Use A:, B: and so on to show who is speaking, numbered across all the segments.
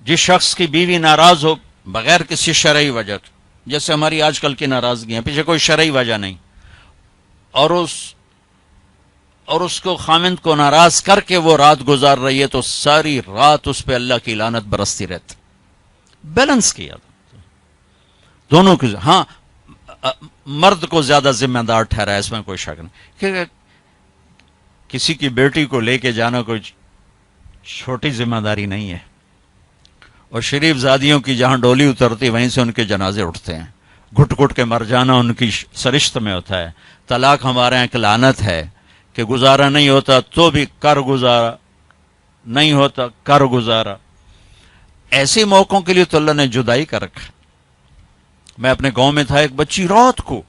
A: جس شخص کی بیوی ناراض ہو بغیر کسی شرعی وجہ کے، جیسے ہماری آج کل کی ناراضگیاں، پیچھے کوئی شرعی وجہ نہیں، اور اس کو خامند کو ناراض کر کے وہ رات گزار رہی ہے، تو ساری رات اس پہ اللہ کی لعنت برستی رہتی. بیلنس کیا دونوں کی. ہاں مرد کو زیادہ ذمہ دار ٹھہرا ہے، اس میں کوئی شک نہیں، کہ کسی کی بیٹی کو لے کے جانا کوئی چھوٹی ذمہ داری نہیں ہے. اور شریف زادیوں کی جہاں ڈولی اترتی وہیں سے ان کے جنازے اٹھتے ہیں. گھٹ گھٹ کے مر جانا ان کی سرشت میں ہوتا ہے. طلاق ہمارے یہاں ایک لعنت ہے کہ گزارا نہیں ہوتا تو بھی کر گزارا، نہیں ہوتا کر گزارا. ایسے موقعوں کے لیے تو اللہ نے جدائی کر رکھا. میں اپنے گاؤں میں تھا، ایک بچی رات کو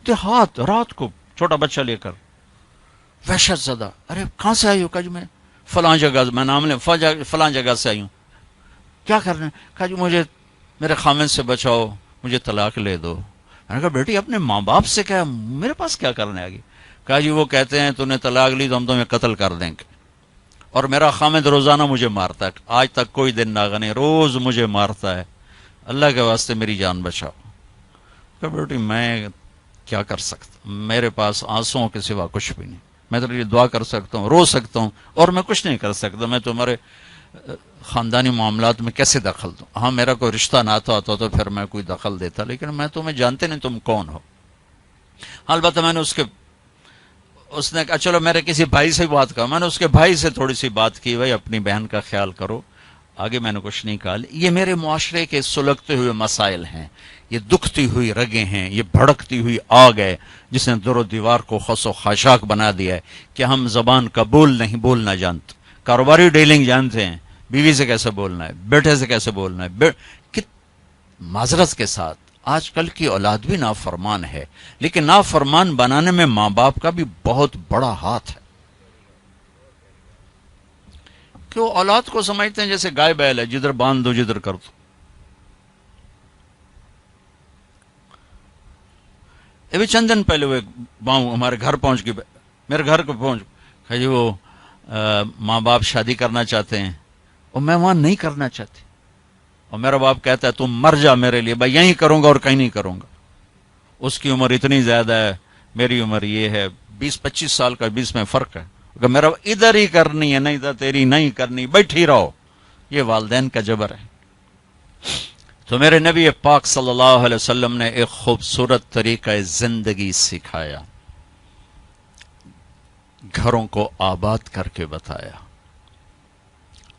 A: دیہات، رات کو چھوٹا بچہ لے کر، وحشت زدہ. ارے کہاں سے آئی ہو؟ کہا جی میں فلاں جگہ، میں نام لیں، فلاں جگہ سے آئی ہوں. کیا کرنا ہے؟ کہا جی مجھے میرے خامن سے بچاؤ، مجھے طلاق لے دو. میں نے کہا بیٹی اپنے ماں باپ سے کیا، میرے پاس کیا کرنے آگی؟ کہا جی وہ کہتے ہیں تو نے طلاق لی تو ہم تمہیں قتل کر دیں گے، اور میرا خامد روزانہ مجھے مارتا ہے، آج تک کوئی دن ناغا نہیں، روز مجھے مارتا ہے، اللہ کے واسطے میری جان بچاؤ. کہ بیٹی میں کیا کر سکتا، میرے پاس آنسوؤں کے سوا کچھ بھی نہیں. میں تو یہ دعا کر سکتا ہوں، رو سکتا ہوں، اور میں کچھ نہیں کر سکتا. میں تمہارے خاندانی معاملات میں کیسے دخل دوں؟ ہاں میرا کوئی رشتہ ناتا ہوتا تو پھر میں کوئی دخل دیتا، لیکن میں تمہیں جانتے نہیں تم کون ہو. البتہ میں نے اس نے کہا چلو میرے کسی بھائی سے بات کر، میں نے اس کے بھائی سے تھوڑی سی بات کی، بھائی اپنی بہن کا خیال کرو. آگے میں نے کچھ نہیں کہا. یہ میرے معاشرے کے سلگتے ہوئے مسائل ہیں، یہ دکھتی ہوئی رگیں ہیں، یہ بھڑکتی ہوئی آگ ہے جس نے در و دیوار کو خس و خاشاک بنا دیا ہے کہ ہم زبان کا بولنا جانتے، کاروباری ڈیلنگ جانتے ہیں، بیوی سے کیسے بولنا ہے، بیٹے سے کیسے بولنا ہے. معذرت کے ساتھ آج کل کی اولاد بھی نافرمان ہے، لیکن نافرمان بنانے میں ماں باپ کا بھی بہت بڑا ہاتھ ہے. کہ وہ اولاد کو سمجھتے ہیں جیسے گائے بیل ہے، جدھر باندھ دو جدھر کر دو. ابھی چند دن پہلے وہ باؤں ہمارے گھر پہنچ گئی، میرے گھر کو پہنچ جی وہ ماں باپ شادی کرنا چاہتے ہیں اور میں وہاں نہیں کرنا چاہتی، اور میرا باپ کہتا ہے تم مر جا میرے لیے، بھائی یہیں کروں گا اور کہیں نہیں کروں گا. اس کی عمر اتنی زیادہ ہے، میری عمر یہ ہے، 20-25 سال کا 20 میں فرق ہے. کہ میرا ادھر ہی کرنی ہے، نہیں تو تیری نہیں کرنی، بیٹھی رہو. یہ والدین کا جبر ہے. تو میرے نبی پاک صلی اللہ علیہ وسلم نے ایک خوبصورت طریقہ زندگی سکھایا، گھروں کو آباد کر کے بتایا.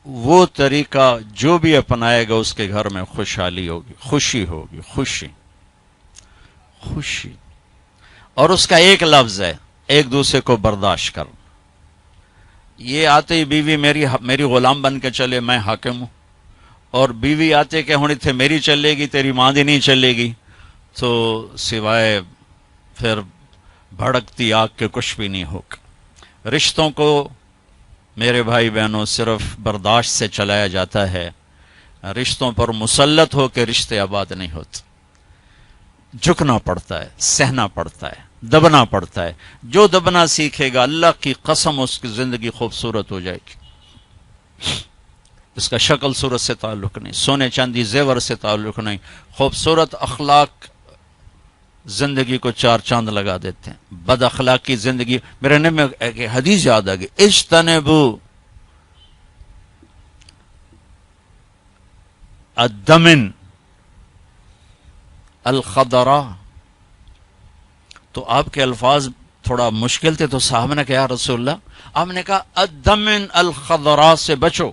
A: وہ طریقہ جو بھی اپنائے گا اس کے گھر میں خوشحالی ہوگی، خوشی ہوگی، خوشی. اور اس کا ایک لفظ ہے، ایک دوسرے کو برداشت کر. یہ آتے ہی بیوی میری غلام بن کے چلے، میں حاکم ہوں، اور بیوی آتے کہ ہونی تھے میری چلے گی، تیری ماں دی نہیں چلے گی، تو سوائے پھر بھڑکتی آگ کے کچھ بھی نہیں ہوگا. رشتوں کو میرے بھائی بہنوں صرف برداشت سے چلایا جاتا ہے. رشتوں پر مسلط ہو کے رشتے آباد نہیں ہوتے. جھکنا پڑتا ہے، سہنا پڑتا ہے، دبنا پڑتا ہے. جو دبنا سیکھے گا اللہ کی قسم اس کی زندگی خوبصورت ہو جائے گی. اس کا شکل صورت سے تعلق نہیں، سونے چاندی زیور سے تعلق نہیں. خوبصورت اخلاق زندگی کو 4 چاند لگا دیتے ہیں. بد اخلاقی زندگی، میرے نبی میں ایک حدیث یاد آ گئی، اجتنبوا الدمن الخضراء. تو آپ کے الفاظ تھوڑا مشکل تھے، تو صاحب نے کہا رسول اللہ، آپ نے کہا الدمن الخضراء سے بچو.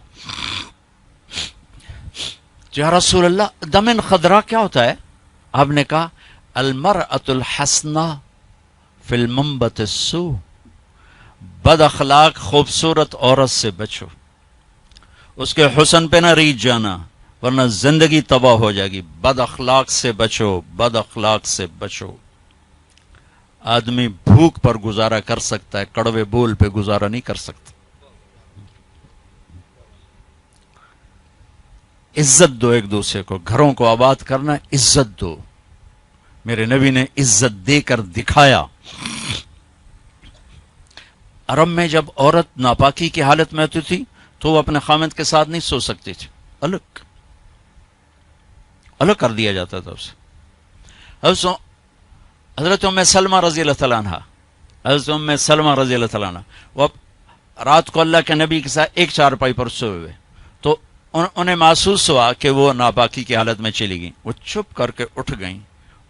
A: یا رسول اللہ دمن خضراء کیا ہوتا ہے؟ آپ نے کہا المرأة الحسنى فی المنبت السوء. بد اخلاق خوبصورت عورت سے بچو، اس کے حسن پہ نہ ریچھ جانا ورنہ زندگی تباہ ہو جائے گی. بد اخلاق سے بچو، بد اخلاق سے بچو. آدمی بھوک پر گزارا کر سکتا ہے، کڑوے بول پہ گزارا نہیں کر سکتا. عزت دو ایک دوسرے کو، گھروں کو آباد کرنا، عزت دو. میرے نبی نے عزت دے کر دکھایا. عرب میں جب عورت ناپاکی کی حالت میں ہوتی تھی تو وہ اپنے خامند کے ساتھ نہیں سو سکتی تھی، الگ کر دیا جاتا تھا اسے. حضرت ام سلمہ رضی اللہ تعالیٰ عنہ، حضرت ام سلمہ رضی اللہ تعالیٰ عنہ وہ رات کو اللہ کے نبی کے ساتھ ایک چارپائی پر سوئے ہوئے، تو انہیں محسوس ہوا کہ وہ ناپاکی کی حالت میں چلی گئیں. وہ چھپ کر کے اٹھ گئیں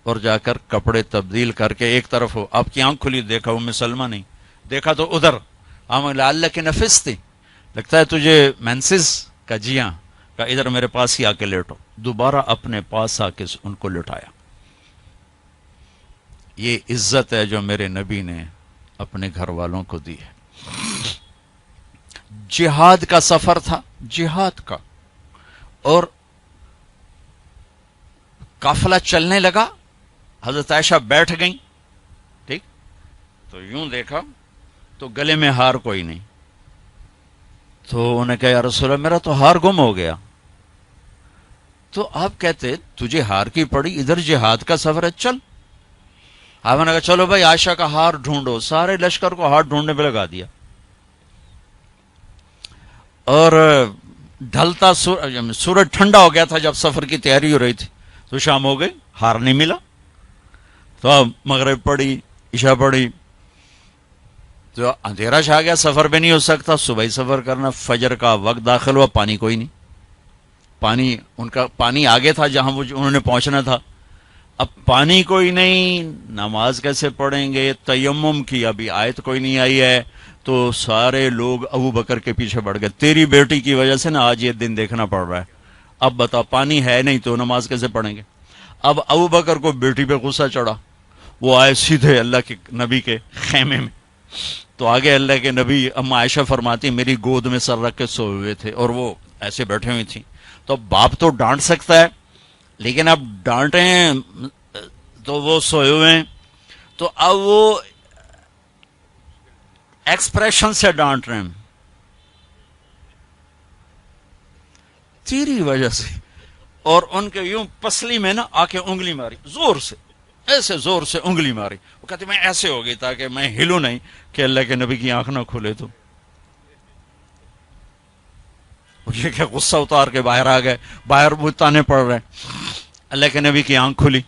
A: اور جا کر کپڑے تبدیل کر کے ایک طرف ہو. آپ کی آنکھ کھلی، دیکھا ام سلمہ نہیں، دیکھا تو ادھر اللہ کے نفس تھی. لگتا ہے تجھے مینسز کا، جی ہاں، کہ ادھر میرے پاس ہی آ کے لیٹو. دوبارہ اپنے پاس آ کے ان کو لٹایا. یہ عزت ہے جو میرے نبی نے اپنے گھر والوں کو دی ہے. جہاد کا سفر تھا، جہاد کا، اور قافلہ چلنے لگا. حضرت عائشہ بیٹھ گئیں، ٹھیک، تو یوں دیکھا تو گلے میں ہار کوئی نہیں. تو انہیں کہا یا رسول اللہ میرا تو ہار گم ہو گیا. تو آپ کہتے تجھے ہار کی پڑی، ادھر جہاد کا سفر ہے، چل. آپ نے کہا چلو بھائی عائشہ کا ہار ڈھونڈو. سارے لشکر کو ہار ڈھونڈنے پہ لگا دیا. اور ڈھلتا سورج ٹھنڈا ہو گیا تھا جب سفر کی تیاری ہو رہی تھی، تو شام ہو گئی، ہار نہیں ملا. تو اب مغرب پڑی، عشاء پڑی، تو اندھیرا چھا گیا، سفر پہ نہیں ہو سکتا. صبح ہی سفر کرنا، فجر کا وقت داخل ہوا، پانی کوئی نہیں. پانی ان کا پانی آگے تھا جہاں انہوں نے پہنچنا تھا. اب پانی کوئی نہیں، نماز کیسے پڑھیں گے؟ تیمم کی ابھی آیت کوئی نہیں آئی ہے. تو سارے لوگ ابو بکر کے پیچھے بڑھ گئے. تیری بیٹی کی وجہ سے نا آج یہ دن دیکھنا پڑ رہا ہے. اب بتا، پانی ہے نہیں تو نماز کیسے پڑھیں گے؟ اب ابو بکر کو بیٹی پہ غصہ چڑھا. وہ آئے سیدھے اللہ کے نبی کے خیمے میں. تو آگے اللہ کے نبی، اما عائشہ فرماتی میری گود میں سر رکھ کے سوئے ہوئے تھے اور وہ ایسے بیٹھے ہوئی تھیں. تو باپ تو ڈانٹ سکتا ہے، لیکن اب ڈانٹیں تو وہ سوئے ہوئے ہیں. تو اب وہ ایکسپریشن سے ڈانٹ رہے ہیں تیری وجہ سے. اور ان کے یوں پسلی میں نا آ کے انگلی ماری، زور سے، ایسے زور سے انگلی ماری. وہ کہتے میں ایسے ہو گئی تاکہ میں ہلوں نہیں کہ اللہ کے نبی کی آنکھ نہ کھلے. تو یہ کہ غصہ اتار کے باہر آ گئے، باہر وہ تانے پڑ رہے. اللہ کے نبی کی آنکھ کھلی،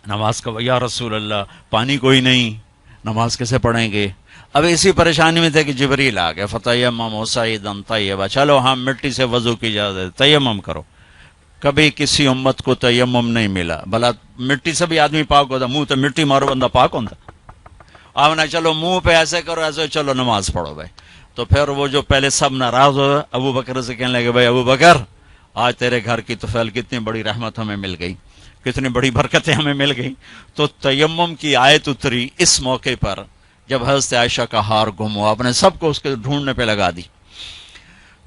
A: نماز کا یا رسول اللہ پانی کوئی نہیں، نماز کیسے پڑھیں گے؟ اب اسی پریشانی میں تھے کہ جبریل آ گئے. فتیمموا صعیدا طیبا، چلو ہاں مٹی سے وضو کی اجازت، تیمم کرو. کبھی کسی امت کو تیمم نہیں ملا. بھلا مٹی سے بھی آدمی پاک ہوتا، منہ تو مٹی مارو بندہ پاک ہوتا. آپ نے چلو منہ پہ ایسے کرو، ایسے چلو نماز پڑھو بھائی. تو پھر وہ جو پہلے سب ناراض ہو ابو بکر سے کہنے لگے بھائی ابو بکر، آج تیرے گھر کی طفیل کتنی بڑی رحمت ہمیں مل گئی، کتنی بڑی برکتیں ہمیں مل گئی. تو تیمم کی آیت اتری اس موقع پر جب حضرت عائشہ کا ہار گم ہوا. آپ نے سب کو اس کے ڈھونڈنے پہ لگا دی.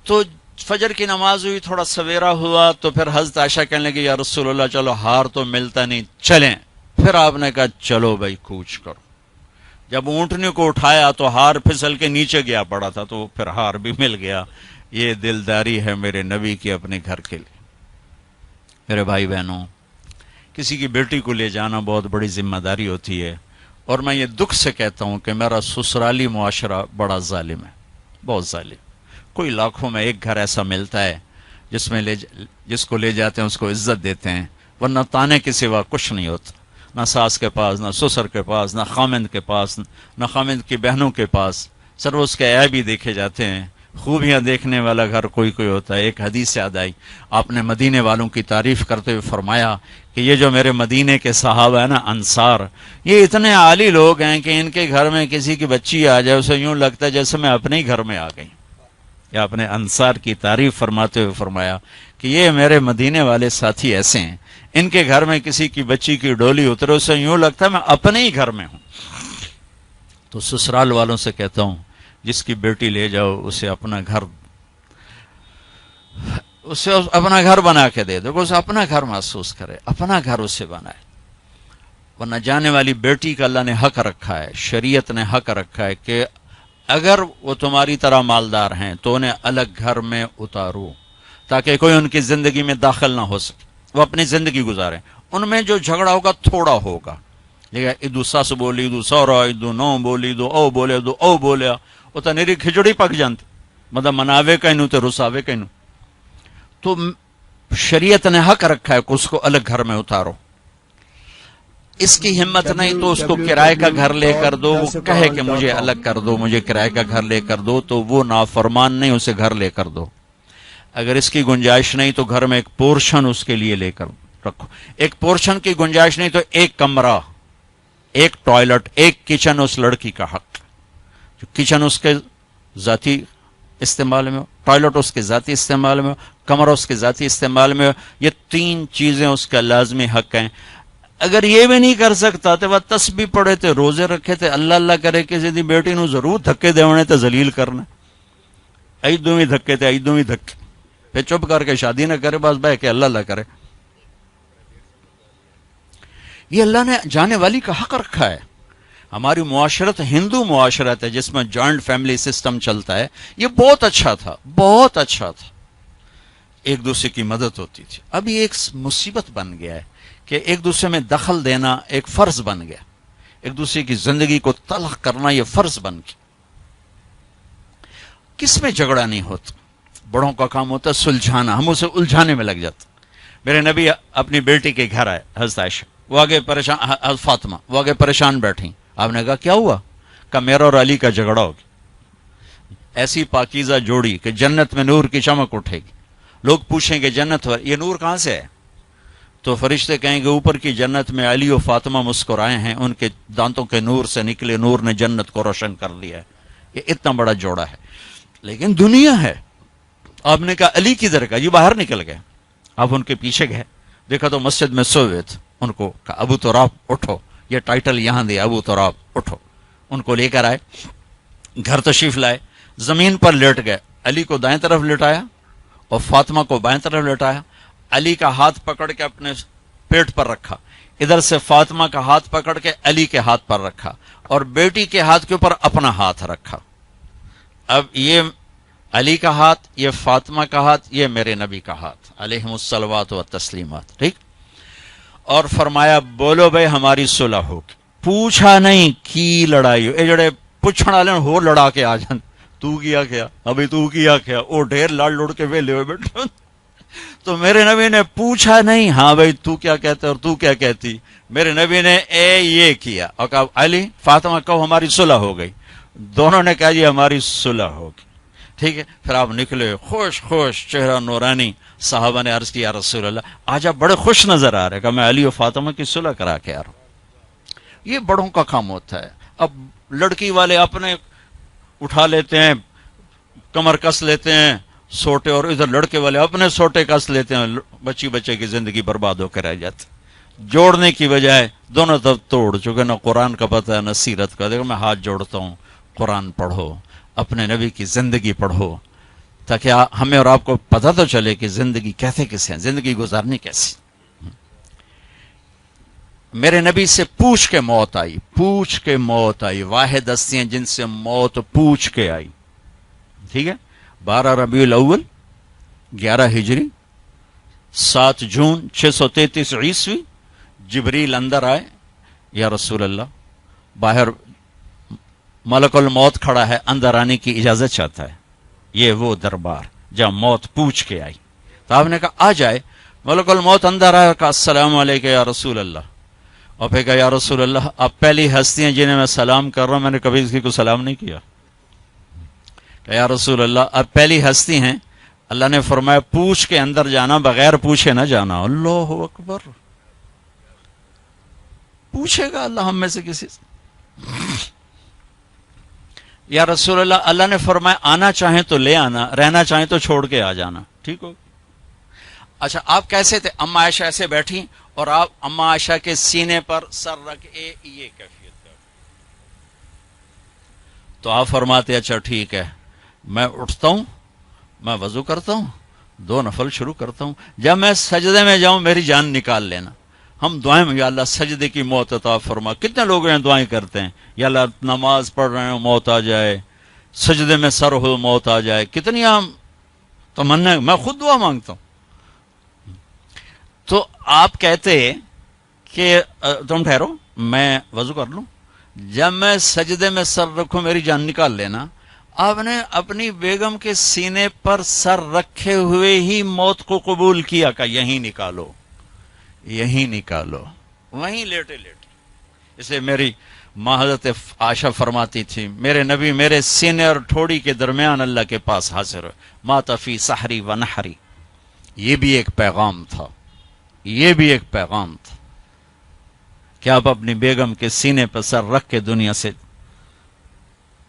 A: تو فجر کی نماز ہوئی، تھوڑا سویرا ہوا. تو پھر حضرت عائشہ کہنے لگی یا رسول اللہ چلو ہار تو ملتا نہیں، چلیں. پھر آپ نے کہا چلو بھائی کوچ کرو. جب اونٹنے کو اٹھایا تو ہار پھسل کے نیچے گیا پڑا تھا، تو پھر ہار بھی مل گیا. یہ دلداری ہے میرے نبی کی اپنے گھر کے لیے. میرے بھائی بہنوں، کسی کی بیٹی کو لے جانا بہت بڑی ذمہ داری ہوتی ہے. اور میں یہ دکھ سے کہتا ہوں کہ میرا سسرالی معاشرہ بڑا ظالم ہے، بہت ظالم. کوئی لاکھوں میں ایک گھر ایسا ملتا ہے جس کو لے جاتے ہیں اس کو عزت دیتے ہیں، ورنہ تانے کے سوا کچھ نہیں ہوتا. نہ ساس کے پاس، نہ سسر کے پاس، نہ خامند کے پاس، نہ خامند کی بہنوں کے پاس. سر اس کے عیب بھی دیکھے جاتے ہیں. خوبیاں دیکھنے والا گھر کوئی کوئی ہوتا ہے. ایک حدیث یاد آئی، آپ نے مدینے والوں کی تعریف کرتے ہوئے فرمایا کہ یہ جو میرے مدینے کے صحابہ ہیں نا، انصار، یہ اتنے عالی لوگ ہیں کہ ان کے گھر میں کسی کی بچی آ جائے اسے یوں لگتا ہے جیسے میں اپنے ہی گھر میں آ گئی. یا اپنے انصار کی تعریف فرماتے ہوئے فرمایا کہ یہ میرے مدینے والے ساتھی ایسے ہیں، ان کے گھر میں کسی کی بچی کی ڈولی اترے اسے یوں لگتا ہے میں اپنے ہی گھر میں ہوں. تو سسرال والوں سے کہتا ہوں جس کی بیٹی لے جاؤ اسے اپنا گھر بنا کے دے دو، اسے اپنا گھر محسوس کرے، اپنا گھر اسے بنائے. ورنہ جانے والی بیٹی کا اللہ نے حق رکھا ہے، شریعت نے حق رکھا ہے کہ اگر وہ تمہاری طرح مالدار ہیں تو انہیں الگ گھر میں اتارو تاکہ کوئی ان کی زندگی میں داخل نہ ہو سکے، وہ اپنی زندگی گزاریں. ان میں جو جھگڑا ہوگا تھوڑا ہوگا، لیکن ادو سس بولی ادو سورا ادو نو بولی دو او بولے دو او بولیا وہ تو نیری کھچڑی پک جانتی، مطلب مناوے کہنو تو رساوے کہنو. تو شریعت نے حق رکھا ہے کہ اس کو الگ گھر میں اتارو. اس کی ہمت نہیں تو اس کو کرائے کا گھر لے کر دو. وہ کہے کہ مجھے الگ کر دو, مجھے کرائے کا گھر لے کر دو, تو وہ نافرمان نہیں, اسے گھر لے کر دو. اگر اس کی گنجائش نہیں تو گھر میں ایک پورشن اس کے لیے لے کر رکھو. ایک پورشن کی گنجائش نہیں تو ایک کمرہ, ایک ٹوائلٹ, ایک کچن اس لڑکی کا حق. جو کچن اس کے ذاتی استعمال میں ہو, ٹوائلٹ اس کے ذاتی استعمال میں ہو, کمرہ اس کے ذاتی استعمال میں ہو, یہ 3 چیزیں اس کا لازمی حق ہیں. اگر یہ بھی نہیں کر سکتا تو وہ تسبیح پڑھے تھے, روزے رکھے تھے, اللہ اللہ کرے کسی دی بیٹی نو ضرور دھکے دیونے تے ذلیل کرنا, ایدوں ہی دھکے تے ایدوں ہی دھکے, پھر چپ کر کے شادی نہ کرے, بس بہ کے اللہ اللہ کرے. یہ اللہ نے جانے والی کا حق رکھا ہے. ہماری معاشرت ہندو معاشرت ہے جس میں جوائنٹ فیملی سسٹم چلتا ہے, یہ بہت اچھا تھا, بہت اچھا تھا, ایک دوسرے کی مدد ہوتی تھی. اب یہ ایک مصیبت بن گیا ہے کہ ایک دوسرے میں دخل دینا ایک فرض بن گیا, ایک دوسرے کی زندگی کو تلخ کرنا یہ فرض بن گیا. کس میں جھگڑا نہیں ہوتا, بڑوں کا کام ہوتا ہے سلجھانا, ہم اسے الجھانے میں لگ جاتے. میرے نبی اپنی بیٹی کے گھر آئے, حضرت عائشہ, وہ آگے پریشان, حضرت فاطمہ وہ آگے پریشان بیٹھی. آپ نے کہا کیا ہوا؟ کہا میرا اور علی کا جھگڑا ہوگی. ایسی پاکیزہ جوڑی کہ جنت میں نور کی چمک اٹھے گی. لوگ پوچھیں گے جنت یہ نور کہاں سے ہے؟ تو فرشتے کہیں گے اوپر کی جنت میں علی و فاطمہ مسکرائے ہیں, ان کے دانتوں کے نور سے نکلے نور نے جنت کو روشن کر دیا ہے. یہ اتنا بڑا جوڑا ہے. لیکن دنیا ہے. آپ نے کہا علی کدھر کا؟ یہ باہر نکل گئے. آپ ان کے پیچھے گئے, دیکھا تو مسجد میں سوئے تھے. ان کو کہا ابو تراب اٹھو, یہ ٹائٹل یہاں دیا, ابو تراب اٹھو. ان کو لے کر آئے, گھر تشریف لائے, زمین پر لیٹ گئے. علی کو دائیں طرف لٹایا اور فاطمہ کو بائیں طرف لٹایا. علی کا ہاتھ پکڑ کے اپنے پیٹ پر رکھا, ادھر سے فاطمہ کا ہاتھ پکڑ کے علی کے ہاتھ پر رکھا, اور بیٹی کے ہاتھ کے اوپر اپنا ہاتھ رکھا. اب یہ علی کا ہاتھ, یہ فاطمہ کا ہاتھ, یہ میرے نبی کا ہاتھ علیہم الصلوات و تسلیمات. ٹھیک. اور فرمایا بولو بھائی ہماری صلح ہوگی. پوچھا نہیں کی لڑائی ہو, اے جڑے پوچھنے والے ہو لڑا کے آ جان, تو کیا کیا ابھی, تو کیا کیا, او ڈھیر لڑ لڑ کے ویلے ہوئے بیٹھے. تو میرے نبی نے پوچھا نہیں ہاں بھائی تو کیا کہتے اور تو کیا کہتی. میرے نبی نے یہ کیا اور کہا علی فاطمہ کہو ہماری صلح ہو گئی. دونوں نے کہا جی ہماری صلح ہوگی. ٹھیک ہے. پھر آپ نکلے خوش خوش, چہرہ نورانی. صحابہ نے عرض کیا رسول اللہ آج آپ بڑے خوش نظر آ رہے. کہ میں علی و فاطمہ کی صلح کرا کے آ رہا ہوں. یہ بڑوں کا کام ہوتا ہے. اب لڑکی والے اپنے اٹھا لیتے ہیں, کمر کس لیتے ہیں سوٹے, اور ادھر لڑکے والے اپنے سوٹے کس لیتے ہیں, بچی بچے کی زندگی برباد ہو کے رہ جاتی. جوڑنے کی بجائے دونوں طرف توڑ چکے. نہ قرآن کا پتہ ہے نہ سیرت کا. دیکھو میں ہاتھ جوڑتا ہوں, قرآن پڑھو, اپنے نبی کی زندگی پڑھو, تاکہ ہمیں اور آپ کو پتہ تو چلے کہ زندگی کیسے کیسے ہیں, زندگی گزارنی کیسی. میرے نبی سے پوچھ کے موت آئی, پوچھ کے موت آئی. واحد ہستی ہیں جن سے موت پوچھ کے آئی. ٹھیک ہے. 12 ربیع الاول 11 ہجری 7 جون 633 عیسوی جبریل اندر آئے. یا رسول اللہ باہر ملک الموت کھڑا ہے, اندر آنے کی اجازت چاہتا ہے. یہ وہ دربار جہاں موت پوچھ کے آئی. تو آپ نے کہا آ جائے. ملک الموت اندر آیا, کہا السلام علیکم یا رسول اللہ. اور پھر کہا یا رسول اللہ آپ پہلی ہستی ہیں جنہیں میں سلام کر رہا ہوں, میں نے کبھی کسی کو سلام نہیں کیا. کہ یا رسول اللہ آپ پہلی ہستی ہیں, اللہ نے فرمایا پوچھ کے اندر جانا, بغیر پوچھے نہ جانا. اللہ اکبر. پوچھے گا اللہ ہم میں سے کسی سے. یا رسول اللہ اللہ نے فرمایا آنا چاہیں تو لے آنا, رہنا چاہیں تو چھوڑ کے آ جانا. ٹھیک ہو. اچھا آپ کیسے تھے؟ اما عائشہ ایسے بیٹھی اور آپ اما عائشہ کے سینے پر سر رکھ یہ کیفیت کر. تو آپ فرماتے اچھا ٹھیک ہے, میں اٹھتا ہوں, میں وضو کرتا ہوں, 2 نفل شروع کرتا ہوں, جب میں سجدے میں جاؤں میری جان نکال لینا. ہم دعائیں میں یا اللہ سجدے کی موت عطا فرما. کتنے لوگ ہیں دعائیں کرتے ہیں یا اللہ نماز پڑھ رہے ہیں موت آ جائے, سجدے میں سر ہو موت آ جائے. کتنی عام تمنا, میں خود دعا مانگتا ہوں. تو آپ کہتے کہ تم ٹھہرو میں وضو کر لوں, جب میں سجدے میں سر رکھوں میری جان نکال لینا. آپ نے اپنی بیگم کے سینے پر سر رکھے ہوئے ہی موت کو قبول کیا کہ یہیں نکالو، یہیں نکالو، وہیں لیٹے لیٹے. اسے میری ماں حضرت عائشہ فرماتی تھی میرے نبی میرے سینے اور ٹھوڑی کے درمیان اللہ کے پاس حاضر ہو، مات فی سحری و نحری. یہ بھی ایک پیغام تھا، یہ بھی ایک پیغام تھا کہ آپ اپنی بیگم کے سینے پر سر رکھ کے دنیا سے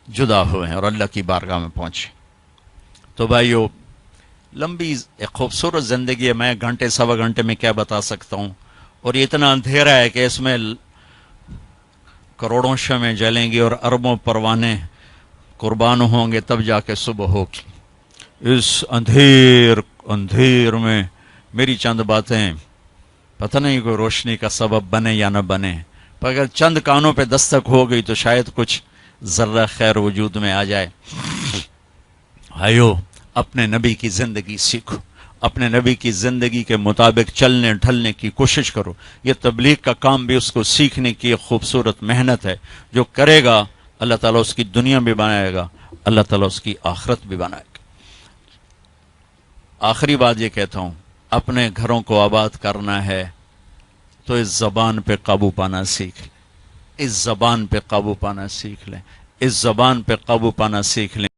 A: جدا ہوئے ہیں اور اللہ کی بارگاہ میں پہنچے. تو بھائیو، لمبی ایک خوبصورت زندگی ہے، میں گھنٹے سوا گھنٹے میں کیا بتا سکتا ہوں، اور یہ اتنا اندھیرا ہے کہ اس میں کروڑوں شمعیں جلیں گی اور اربوں پروانے قربان ہوں گے تب جا کے صبح ہوگی. اس اندھیر میں میری چند باتیں پتہ نہیں کوئی روشنی کا سبب بنے یا نہ بنے، پر اگر چند کانوں پہ دستک ہو گئی تو شاید کچھ ذرہ خیر وجود میں آ جائے. بھائیو، اپنے نبی کی زندگی سیکھو، اپنے نبی کی زندگی کے مطابق چلنے ڈھلنے کی کوشش کرو. یہ تبلیغ کا کام بھی اس کو سیکھنے کی ایک خوبصورت محنت ہے. جو کرے گا اللہ تعالیٰ اس کی دنیا بھی بنائے گا، اللہ تعالیٰ اس کی آخرت بھی بنائے گا. آخری بات یہ کہتا ہوں، اپنے گھروں کو آباد کرنا ہے تو اس زبان پہ قابو پانا سیکھ لیں، اس زبان پہ قابو پانا سیکھ لیں، اس زبان پہ قابو پانا سیکھ لیں.